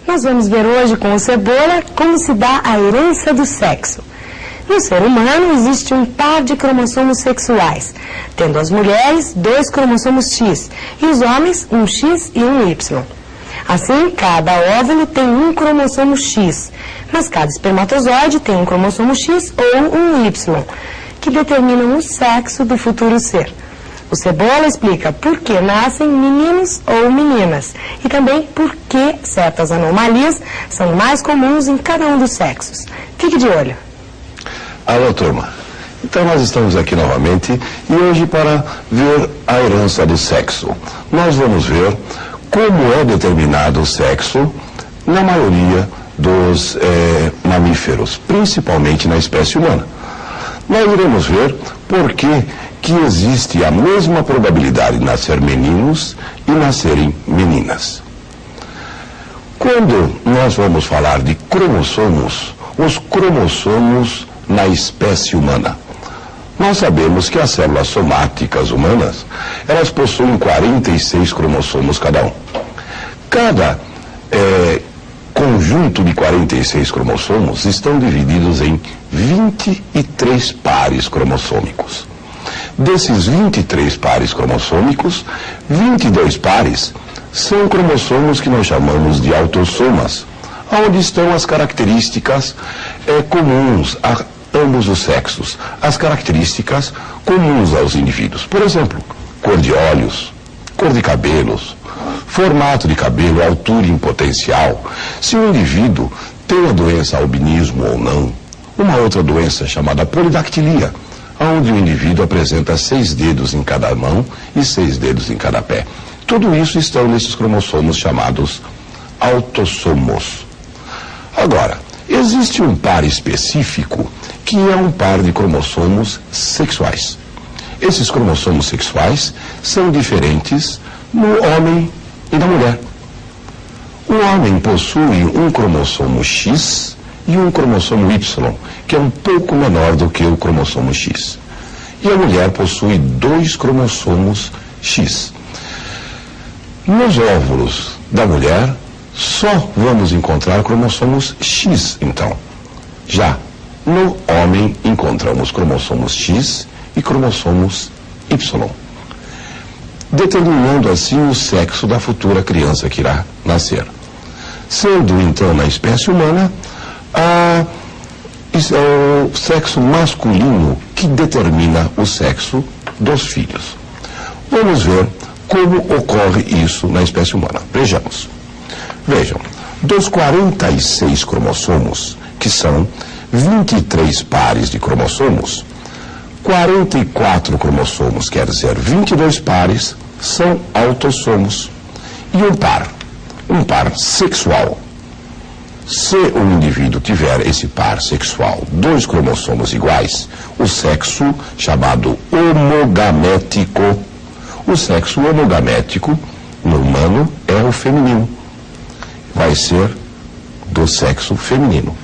Nós vamos ver hoje com o Cebola como se dá a herança do sexo. No ser humano existe um par de cromossomos sexuais, tendo as mulheres 2 cromossomos X e os homens um X e um Y. Assim, cada óvulo tem um cromossomo X, mas cada espermatozoide tem um cromossomo X ou um Y, que determinam o sexo do futuro ser. O Cebola explica por que nascem meninos ou meninas e também por que certas anomalias são mais comuns em cada um dos sexos. Fique de olho. Alô, turma. Então nós estamos aqui novamente e hoje para ver a herança do sexo. Nós vamos ver como é determinado o sexo na maioria dos mamíferos, principalmente na espécie humana. Nós iremos ver por que existe a mesma probabilidade de nascer meninos e nascerem meninas. Quando nós vamos falar de cromossomos, os cromossomos na espécie humana, nós sabemos que as células somáticas humanas, elas possuem 46 cromossomos cada um. Cada conjunto de 46 cromossomos estão divididos em 23 pares cromossômicos. Desses 23 pares cromossômicos, 22 pares são cromossomos que nós chamamos de autossomas, onde estão as características comuns a ambos os sexos, as características comuns aos indivíduos. Por exemplo, cor de olhos, cor de cabelos, formato de cabelo, altura em potencial, se o indivíduo tem a doença albinismo ou não, uma outra doença chamada polidactilia, onde o indivíduo apresenta 6 dedos em cada mão e 6 dedos em cada pé. Tudo isso estão nesses cromossomos chamados autossomos. Agora, existe um par específico que é um par de cromossomos sexuais. Esses cromossomos sexuais são diferentes no homem e na mulher. O homem possui um cromossomo X e um cromossomo Y, que é um pouco menor do que o cromossomo X. E a mulher possui 2 cromossomos X. Nos óvulos da mulher, só vamos encontrar cromossomos X, então. Já no homem, encontramos cromossomos X e cromossomos Y, determinando assim o sexo da futura criança que irá nascer. Sendo, então, na espécie humana, o sexo masculino que determina o sexo dos filhos. Vamos ver como ocorre isso na espécie humana. Vejam, dos 46 cromossomos, que são 23 pares de cromossomos, 44 cromossomos, quer dizer, 22 pares, são autossomos. E um par sexual. Se o indivíduo tiver esse par sexual, 2 cromossomos iguais, o sexo chamado homogamético. O sexo homogamético no humano é o feminino. Vai ser do sexo feminino.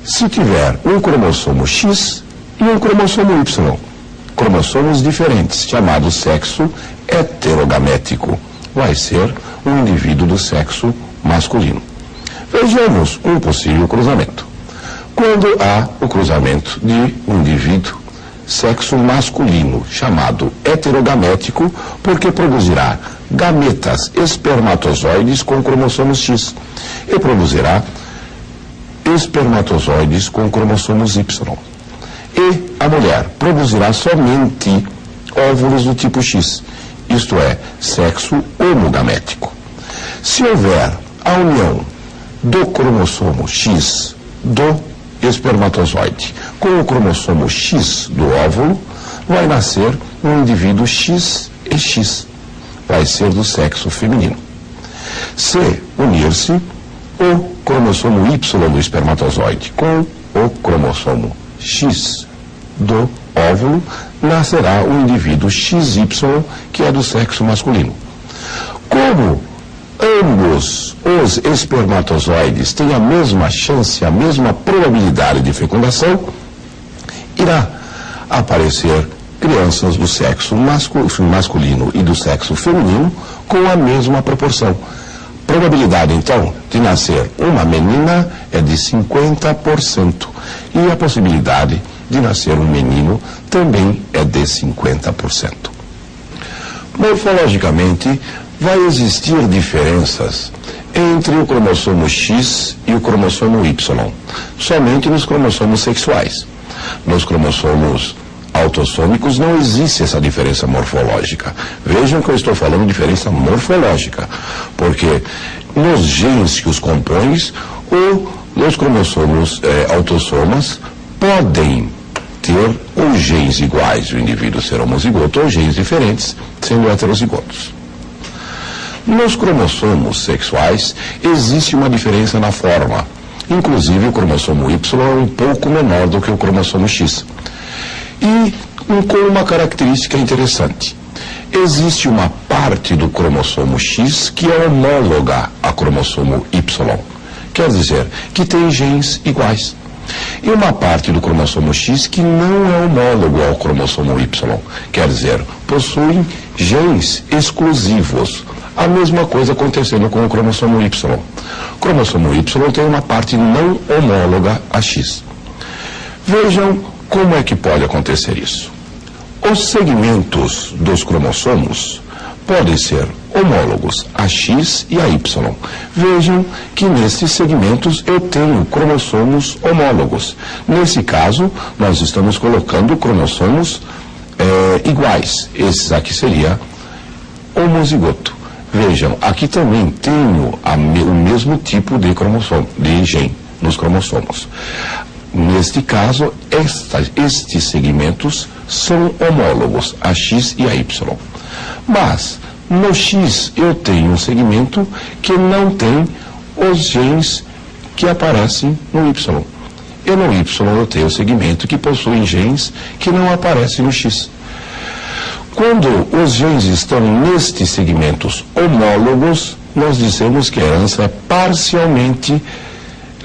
Se tiver um cromossomo X e um cromossomo Y, cromossomos diferentes, chamado sexo heterogamético, vai ser um indivíduo do sexo masculino. Vejamos um possível cruzamento. Quando há o cruzamento de um indivíduo sexo masculino, chamado heterogamético, porque produzirá gametas espermatozoides com cromossomos X e produzirá espermatozoides com cromossomos Y. E a mulher produzirá somente óvulos do tipo X, isto é, sexo homogamético. Se houver a união do cromossomo X do espermatozoide com o cromossomo X do óvulo, vai nascer um indivíduo X e X, vai ser do sexo feminino. Se unir-se o cromossomo Y do espermatozoide com o cromossomo X do óvulo, nascerá um indivíduo XY, que é do sexo masculino. Como ambos os espermatozoides têm a mesma chance, a mesma probabilidade de fecundação, irá aparecer crianças do sexo masculino e do sexo feminino com a mesma proporção. Probabilidade, então, de nascer uma menina é de 50%. E a possibilidade de nascer um menino também é de 50%. Morfologicamente, vai existir diferenças entre o cromossomo X e o cromossomo Y, somente nos cromossomos sexuais. Nos cromossomos autossômicos não existe essa diferença morfológica. Vejam que eu estou falando de diferença morfológica, porque nos genes que os compõem, os cromossomos autossomas podem ter ou genes iguais, o indivíduo ser homozigoto, ou genes diferentes, sendo heterozigotos. Nos cromossomos sexuais, existe uma diferença na forma. Inclusive, o cromossomo Y é um pouco menor do que o cromossomo X. E com uma característica interessante. Existe uma parte do cromossomo X que é homóloga ao cromossomo Y. Quer dizer, que tem genes iguais. E uma parte do cromossomo X que não é homólogo ao cromossomo Y. Quer dizer, possuem genes exclusivos. A mesma coisa acontecendo com o cromossomo Y. O cromossomo Y tem uma parte não homóloga a X. Vejam como é que pode acontecer isso. Os segmentos dos cromossomos podem ser homólogos a X e a Y. Vejam que nesses segmentos eu tenho cromossomos homólogos. Nesse caso, nós estamos colocando cromossomos iguais. Esses aqui seria homozigoto. Vejam, aqui também tenho o mesmo tipo de cromossomo, de gene nos cromossomos. Neste caso, estes segmentos são homólogos, a X e a Y. Mas, no X, eu tenho um segmento que não tem os genes que aparecem no Y. E no Y eu tenho um segmento que possui genes que não aparecem no X. Quando os genes estão nestes segmentos homólogos, nós dizemos que a herança é parcialmente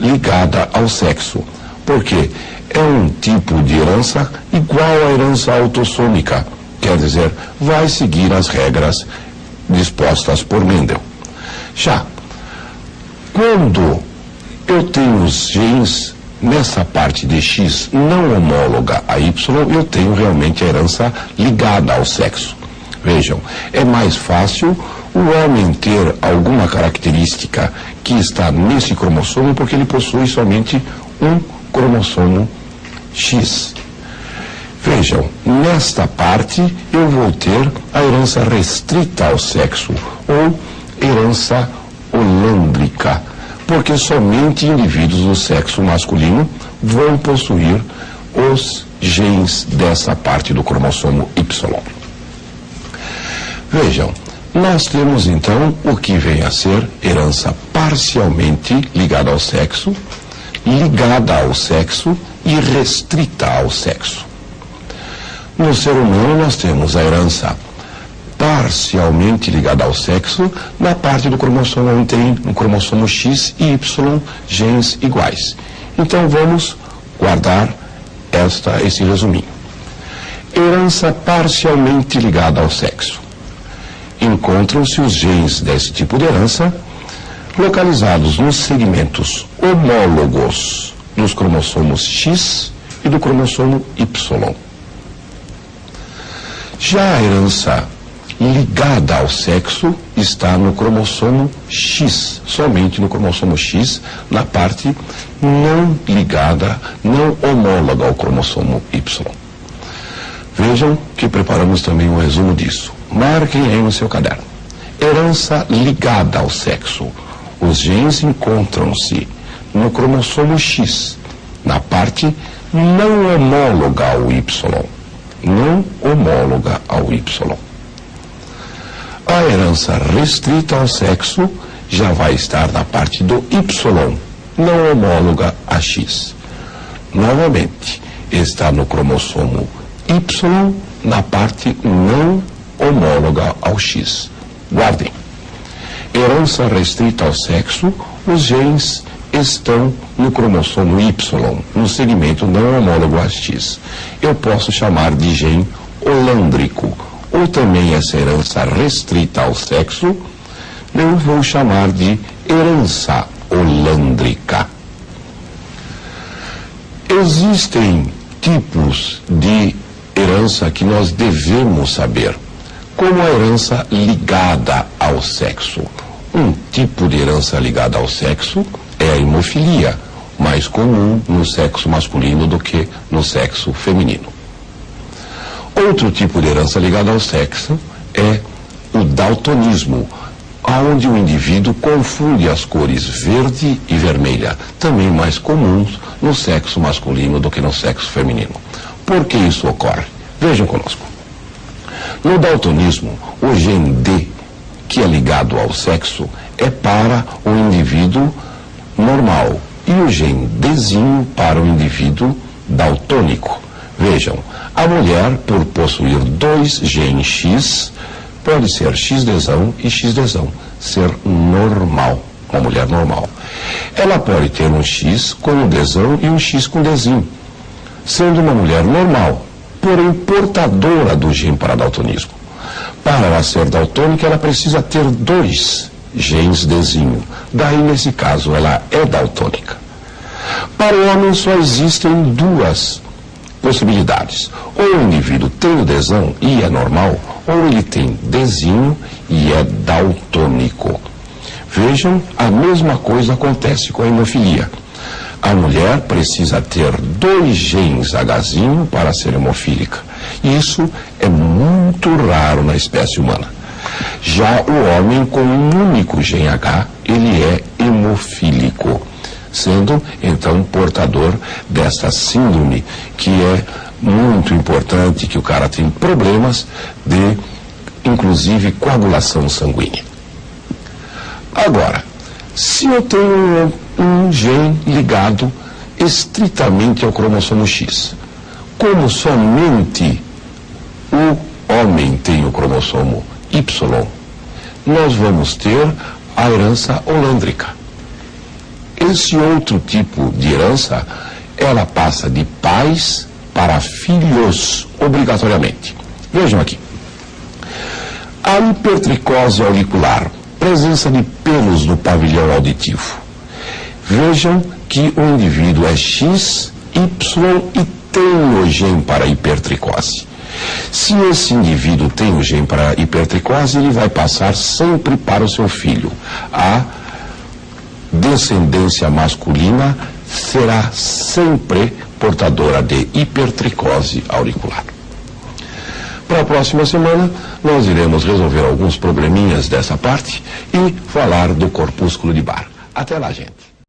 ligada ao sexo. Porque é um tipo de herança igual à herança autossômica. Quer dizer, vai seguir as regras dispostas por Mendel. Já, quando eu tenho os genes nessa parte de X não homóloga a Y, eu tenho realmente a herança ligada ao sexo. Vejam, é mais fácil o homem ter alguma característica que está nesse cromossomo porque ele possui somente um cromossomo X. Vejam, nesta parte eu vou ter a herança restrita ao sexo, ou herança holândrica, porque somente indivíduos do sexo masculino vão possuir os genes dessa parte do cromossomo Y. Vejam, nós temos então o que vem a ser herança parcialmente ligada ao sexo, ligada ao sexo e restrita ao sexo. No ser humano nós temos a herança parcialmente ligada ao sexo na parte do cromossomo onde tem no cromossomo X e Y genes iguais. Então vamos guardar esse resuminho. Herança parcialmente ligada ao sexo. Encontram-se os genes desse tipo de herança localizados nos segmentos homólogos dos cromossomos X e do cromossomo Y. Já a herança ligada ao sexo está no cromossomo X, somente no cromossomo X, na parte não ligada, não homóloga ao cromossomo Y. Vejam que preparamos também um resumo disso. Marquem aí no seu caderno. Herança ligada ao sexo. Os genes encontram-se no cromossomo X, na parte não homóloga ao Y. Não homóloga ao Y. A herança restrita ao sexo já vai estar na parte do Y, não homóloga a X. Novamente, está no cromossomo Y, na parte não homóloga ao X. Guardem. Herança restrita ao sexo, os genes estão no cromossomo Y, no segmento não homólogo a X. Eu posso chamar de gene holândrico, ou também essa herança restrita ao sexo, eu vou chamar de herança holândrica. Existem tipos de herança que nós devemos saber, como a herança ligada ao sexo. Um tipo de herança ligada ao sexo é a hemofilia, mais comum no sexo masculino do que no sexo feminino. Outro tipo de herança ligada ao sexo é o daltonismo, onde o indivíduo confunde as cores verde e vermelha, também mais comuns no sexo masculino do que no sexo feminino. Por que isso ocorre? Vejam conosco. No daltonismo, o gene D, que é ligado ao sexo, é para o indivíduo normal e o gene Dzinho para o indivíduo daltônico. Vejam, a mulher, por possuir dois genes X, pode ser XDzão e XDzão, ser normal, uma mulher normal. Ela pode ter um X com um Dzão e um X com Dzinho, sendo uma mulher normal, porém portadora do gene para daltonismo. Para ela ser daltônica, ela precisa ter dois genes Dzinho. Daí, nesse caso, ela é daltônica. Para o homem, só existem duas possibilidades. Ou o indivíduo tem o Dzão e é normal, ou ele tem Dzinho e é daltônico. Vejam, a mesma coisa acontece com a hemofilia. A mulher precisa ter dois genes Hzinho para ser hemofílica. Isso é muito raro na espécie humana. Já o homem com um único gene H, ele é hemofílico, sendo então portador dessa síndrome que é muito importante, que o cara tem problemas de, inclusive, coagulação sanguínea. Agora, se eu tenho um gene ligado estritamente ao cromossomo X, como somente o homem tem o cromossomo Y, nós vamos ter a herança holândrica. Esse outro tipo de herança, ela passa de pais para filhos, obrigatoriamente. Vejam aqui. A hipertricose auricular, presença de pelos no pavilhão auditivo. Vejam que o indivíduo é X, Y e tem o gene para hipertricose. Se esse indivíduo tem o gene para hipertricose, ele vai passar sempre para o seu filho. A descendência masculina será sempre portadora de hipertricose auricular. Para a próxima semana, nós iremos resolver alguns probleminhas dessa parte e falar do corpúsculo de Barr. Até lá, gente.